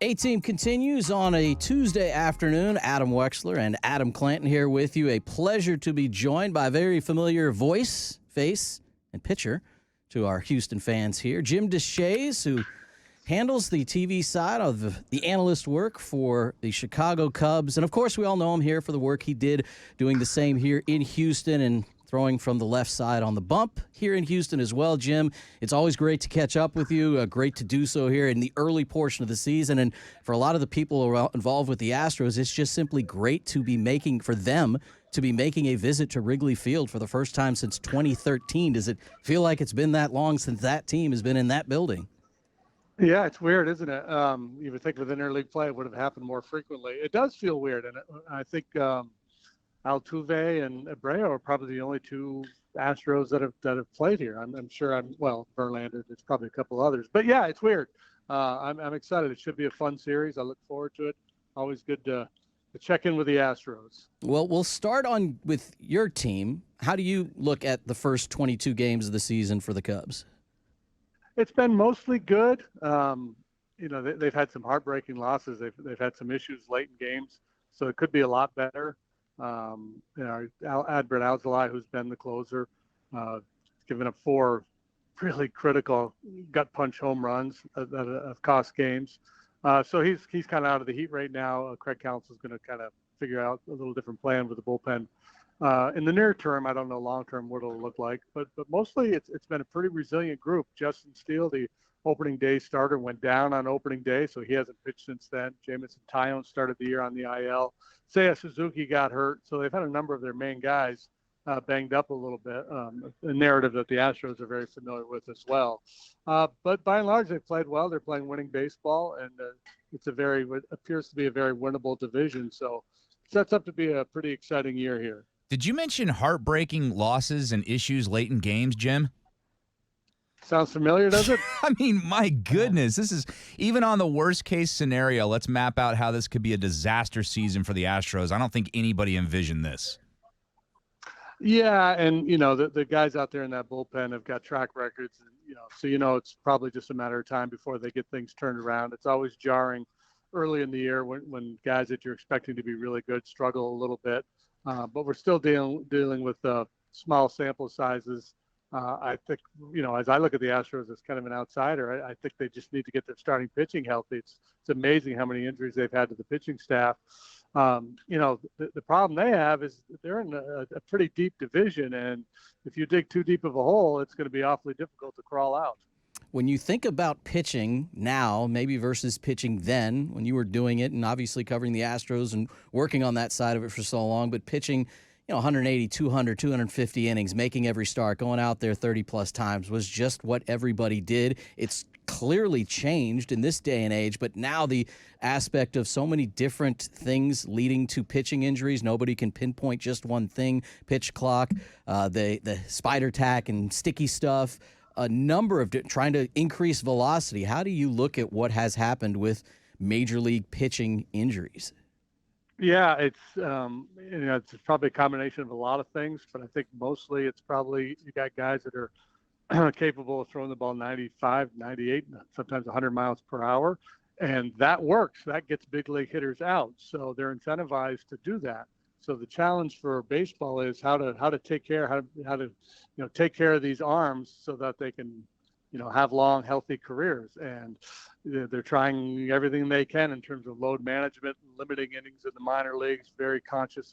A-Team continues on a Tuesday afternoon. Adam Wexler and Adam Clanton here with you. A pleasure to be joined by a very familiar voice, face, and pitcher to our Houston fans here. Jim Deshaies, who handles the TV side of the analyst work for the Chicago Cubs. And, of course, we all know him here for the work he did doing the same here in Houston and throwing from the left side on the bump here in Houston as well. Jim, it's always great to catch up with you. Great to do so here in the early portion of the season. And for a lot of the people involved with the Astros, it's just simply great to be making a visit to Wrigley Field for the first time since 2013. Does it feel like it's been that long since that team has been in that building? Yeah, it's weird, isn't it? You would think with interleague play it would have happened more frequently. It does feel weird, and I think Altuve and Abreu are probably the only two Astros that have played here. I'm sure Verlander. There's probably a couple others, but yeah, it's weird. I'm excited. It should be a fun series. I look forward to it. Always good to check in with the Astros. Well, we'll start with your team. How do you look at the first 22 games of the season for the Cubs? It's been mostly good. They've had some heartbreaking losses. They've had some issues late in games, so it could be a lot better. Adbert Alzolay, who's been the closer, given up 4 really critical gut punch home runs that have cost games. So he's kind of out of the heat right now. Craig Counsell's going to kind of figure out a little different plan with the bullpen. In the near term, I don't know long term what it'll look like, but mostly it's been a pretty resilient group. Justin Steele, the opening day starter, went down on opening day, so he hasn't pitched since then. Jamison Tyone started the year on the IL. Seiya Suzuki got hurt, so they've had a number of their main guys banged up a little bit, a narrative that the Astros are very familiar with as well. But by and large, they've played well. They're playing winning baseball, and it appears to be a very winnable division. So it sets up to be a pretty exciting year here. Did you mention heartbreaking losses and issues late in games, Jim? Sounds familiar, does it? I mean, my goodness, this is even on the worst case scenario. Let's map out how this could be a disaster season for the Astros. I don't think anybody envisioned this. Yeah, and the guys out there in that bullpen have got track records, and so it's probably just a matter of time before they get things turned around. It's always jarring early in the year when guys that you're expecting to be really good struggle a little bit, but we're still dealing with small sample sizes. I think, as I look at the Astros as kind of an outsider, I think they just need to get their starting pitching healthy. It's amazing how many injuries they've had to the pitching staff. The problem they have is they're in a pretty deep division, and if you dig too deep of a hole, it's going to be awfully difficult to crawl out. When you think about pitching now, maybe versus pitching then, when you were doing it and obviously covering the Astros and working on that side of it for so long, but pitching 180, 200, 250 innings, making every start, going out there 30-plus times was just what everybody did. It's clearly changed in this day and age, but now the aspect of so many different things leading to pitching injuries, nobody can pinpoint just one thing, pitch clock, the spider tack and sticky stuff, a number of trying to increase velocity. How do you look at what has happened with major league pitching injuries? Yeah, it's probably a combination of a lot of things, but I think mostly it's probably you got guys that are capable of throwing the ball 95, 98, sometimes 100 miles per hour, and that works. That gets big league hitters out, so they're incentivized to do that. So the challenge for baseball is how to take care take care of these arms so that they can have long, healthy careers. And they're trying everything they can in terms of load management, limiting innings in the minor leagues, very conscientious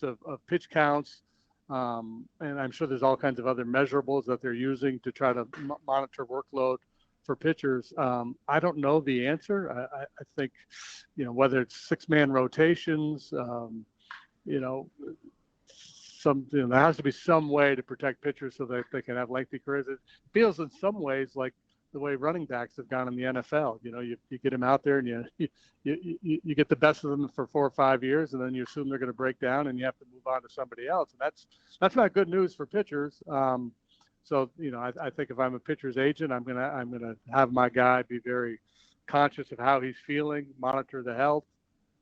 of pitch counts. And I'm sure there's all kinds of other measurables that they're using to try to monitor workload for pitchers. I don't know the answer. I think, whether it's 6-man rotations, there has to be some way to protect pitchers so that they can have lengthy careers. It feels in some ways like the way running backs have gone in the NFL. You get them out there and you get the best of them for 4 or 5 years, and then you assume they're going to break down and you have to move on to somebody else. And that's not good news for pitchers. So I think if I'm a pitcher's agent, I'm gonna have my guy be very conscious of how he's feeling, monitor the health,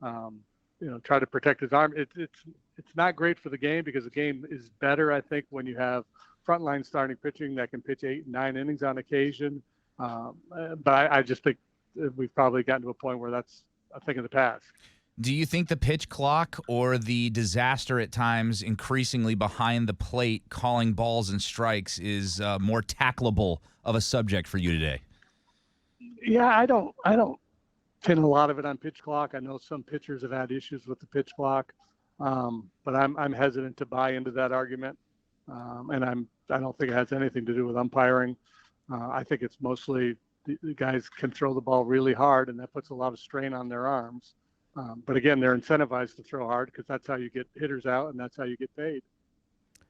try to protect his arm. It's not great for the game because the game is better, I think, when you have frontline starting pitching that can pitch 8 and 9 innings on occasion. But I just think we've probably gotten to a point where that's a thing of the past. Do you think the pitch clock or the disaster at times increasingly behind the plate calling balls and strikes is more tackleable of a subject for you today? Yeah, I don't pin a lot of it on pitch clock. I know some pitchers have had issues with the pitch clock, but I'm hesitant to buy into that argument, and I don't think it has anything to do with umpiring. I think it's mostly the guys can throw the ball really hard, and that puts a lot of strain on their arms. But again, they're incentivized to throw hard because that's how you get hitters out and that's how you get paid.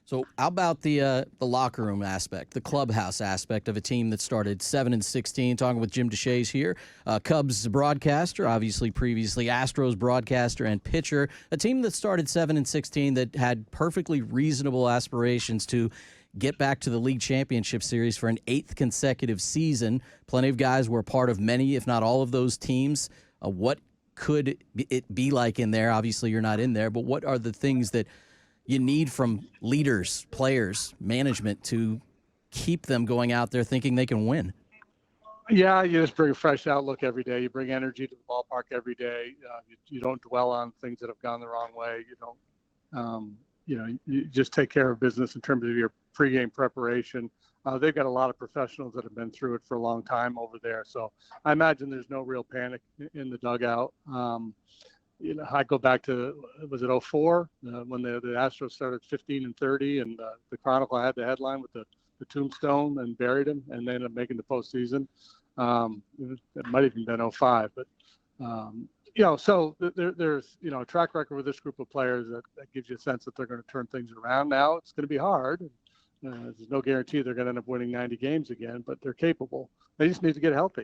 So how about the locker room aspect, the clubhouse aspect of a team that started 7-16? Talking with Jim Deshaies here, Cubs broadcaster, obviously previously Astros broadcaster and pitcher. A team that started 7-16 that had perfectly reasonable aspirations to get back to the league championship series for an 8th consecutive season. Plenty of guys were a part of many, if not all of those teams. What could it be like in there? Obviously, you're not in there, but what are the things that you need from leaders, players, management to keep them going out there thinking they can win? Yeah, you just bring a fresh outlook every day. You bring energy to the ballpark every day. You don't dwell on things that have gone the wrong way. You don't, you just take care of business in terms of your pregame preparation. They've got a lot of professionals that have been through it for a long time over there. So I imagine there's no real panic in the dugout. I go back to, was it 2004 when the Astros started 15-30 and the Chronicle had the headline with the tombstone and buried him and they ended up making the postseason. It might have even been 2005, but so there's a track record with this group of players that gives you a sense that they're going to turn things around. Now it's going to be hard. There's no guarantee they're going to end up winning 90 games again, but they're capable. They just need to get healthy.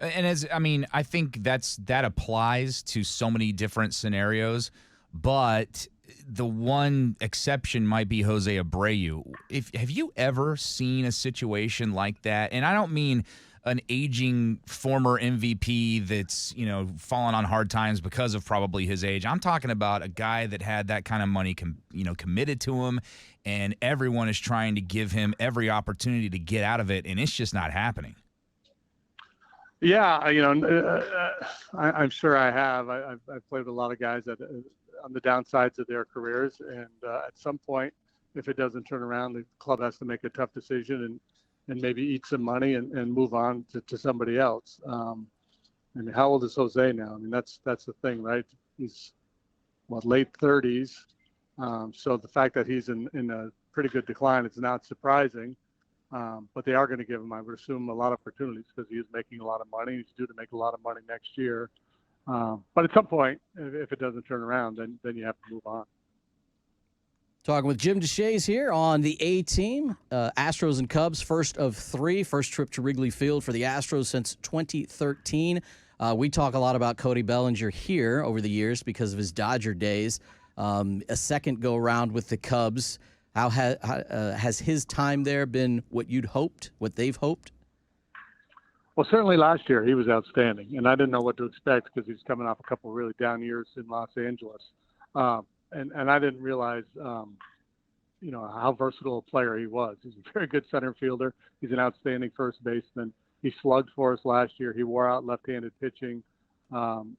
And I think that applies to so many different scenarios, but the one exception might be Jose Abreu. Have you ever seen a situation like that? And I don't mean an aging former MVP that's, fallen on hard times because of probably his age. I'm talking about a guy that had that kind of money, committed to him, and everyone is trying to give him every opportunity to get out of it, and it's just not happening. Yeah, I'm sure I have. I've played with a lot of guys that on the downsides of their careers, and at some point, if it doesn't turn around, the club has to make a tough decision and maybe eat some money and move on to somebody else. How old is Jose now? That's the thing, right? He's late 30s. So the fact that he's in a pretty good decline is not surprising. But they are going to give him, I would assume, a lot of opportunities because he is making a lot of money. He's due to make a lot of money next year. But at some point, if it doesn't turn around, then you have to move on. Talking with Jim Deshaies here on the A-Team. Astros and Cubs, first of 3. First trip to Wrigley Field for the Astros since 2013. We talk a lot about Cody Bellinger here over the years because of his Dodger days. A second go-around with the Cubs. How has his time there been what you'd hoped, what they've hoped? Well, certainly last year he was outstanding, and I didn't know what to expect because he was coming off a couple of really down years in Los Angeles. And I didn't realize, how versatile a player he was. He's a very good center fielder. He's an outstanding first baseman. He slugged for us last year. He wore out left-handed pitching.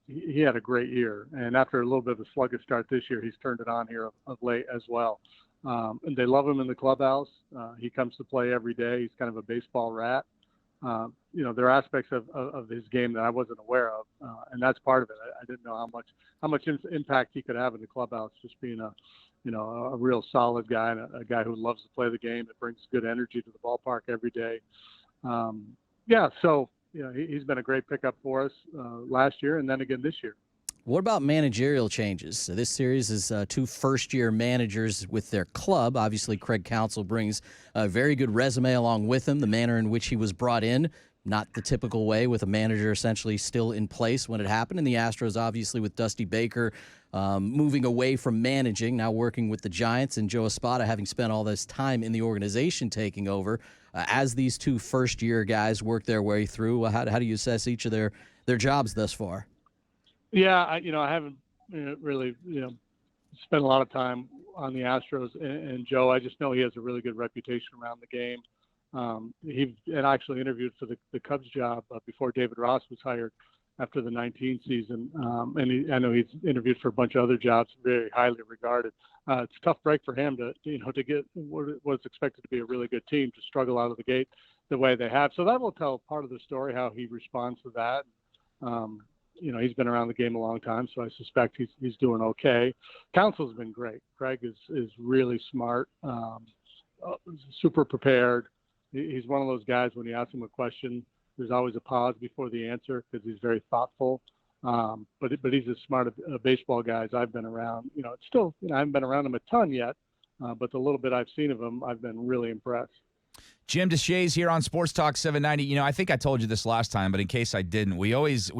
He had a great year. And after a little bit of a sluggish start this year, he's turned it on here of late as well. And they love him in the clubhouse. He comes to play every day. He's kind of a baseball rat. There are aspects of his game that I wasn't aware of, and that's part of it. I didn't know how much impact he could have in the clubhouse, just being a real solid guy and a guy who loves to play the game. That brings good energy to the ballpark every day. He's been a great pickup for us last year and then again this year. What about managerial changes? So this series is 2 first-year managers with their club. Obviously, Craig Counsell brings a very good resume along with him. The manner in which he was brought in, not the typical way with a manager essentially still in place when it happened. And the Astros, obviously, with Dusty Baker moving away from managing, now working with the Giants, and Joe Espada having spent all this time in the organization taking over. As these 2 first-year guys work their way through, how do you assess each of their jobs thus far? Yeah, I haven't really, spent a lot of time on the Astros and Joe. I just know he has a really good reputation around the game. He had actually interviewed for the Cubs job before David Ross was hired after the 19 season. And I know he's interviewed for a bunch of other jobs, very highly regarded. It's a tough break for him to get what's expected to be a really good team to struggle out of the gate the way they have. So that will tell part of the story, how he responds to that. He's been around the game a long time, so I suspect he's doing okay. Council's been great. Craig is really smart, super prepared. He's one of those guys, when you ask him a question, there's always a pause before the answer because he's very thoughtful. But he's as smart a baseball guy as I've been around. It's still, I haven't been around him a ton yet, but the little bit I've seen of him, I've been really impressed. Jim Deshaies here on Sports Talk 790. I think I told you this last time, but in case I didn't, we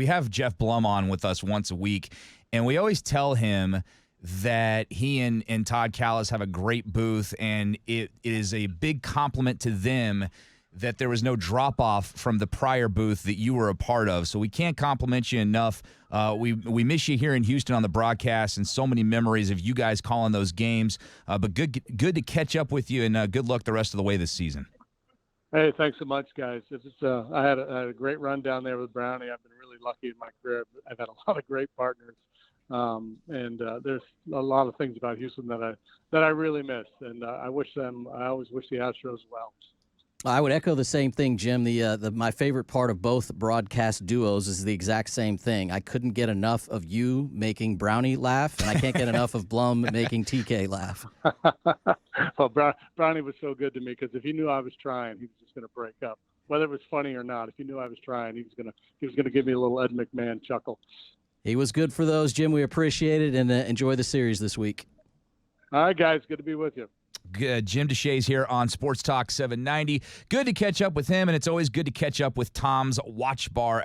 have Jeff Blum on with us once a week, and we always tell him that he and Todd Callis have a great booth, and it is a big compliment to them that there was no drop-off from the prior booth that you were a part of. So we can't compliment you enough. We miss you here in Houston on the broadcast, and so many memories of you guys calling those games. But good to catch up with you, and good luck the rest of the way this season. Hey, thanks so much, guys. I had a great run down there with Brownie. I've been really lucky in my career. I've had a lot of great partners. And there's a lot of things about Houston that I really miss, and I always wish the Astros well. I would echo the same thing, Jim. My favorite part of both broadcast duos is the exact same thing. I couldn't get enough of you making Brownie laugh, and I can't get enough of Blum making TK laugh. Well, Brownie was so good to me because if he knew I was trying, he was just going to break up. Whether it was funny or not, if he knew I was trying, he was going to give me a little Ed McMahon chuckle. He was good for those, Jim. We appreciate it, and enjoy the series this week. All right, guys. Good to be with you. Good. Jim Deshaies here on Sports Talk 790. Good to catch up with him, and it's always good to catch up with Tom's Watch Bar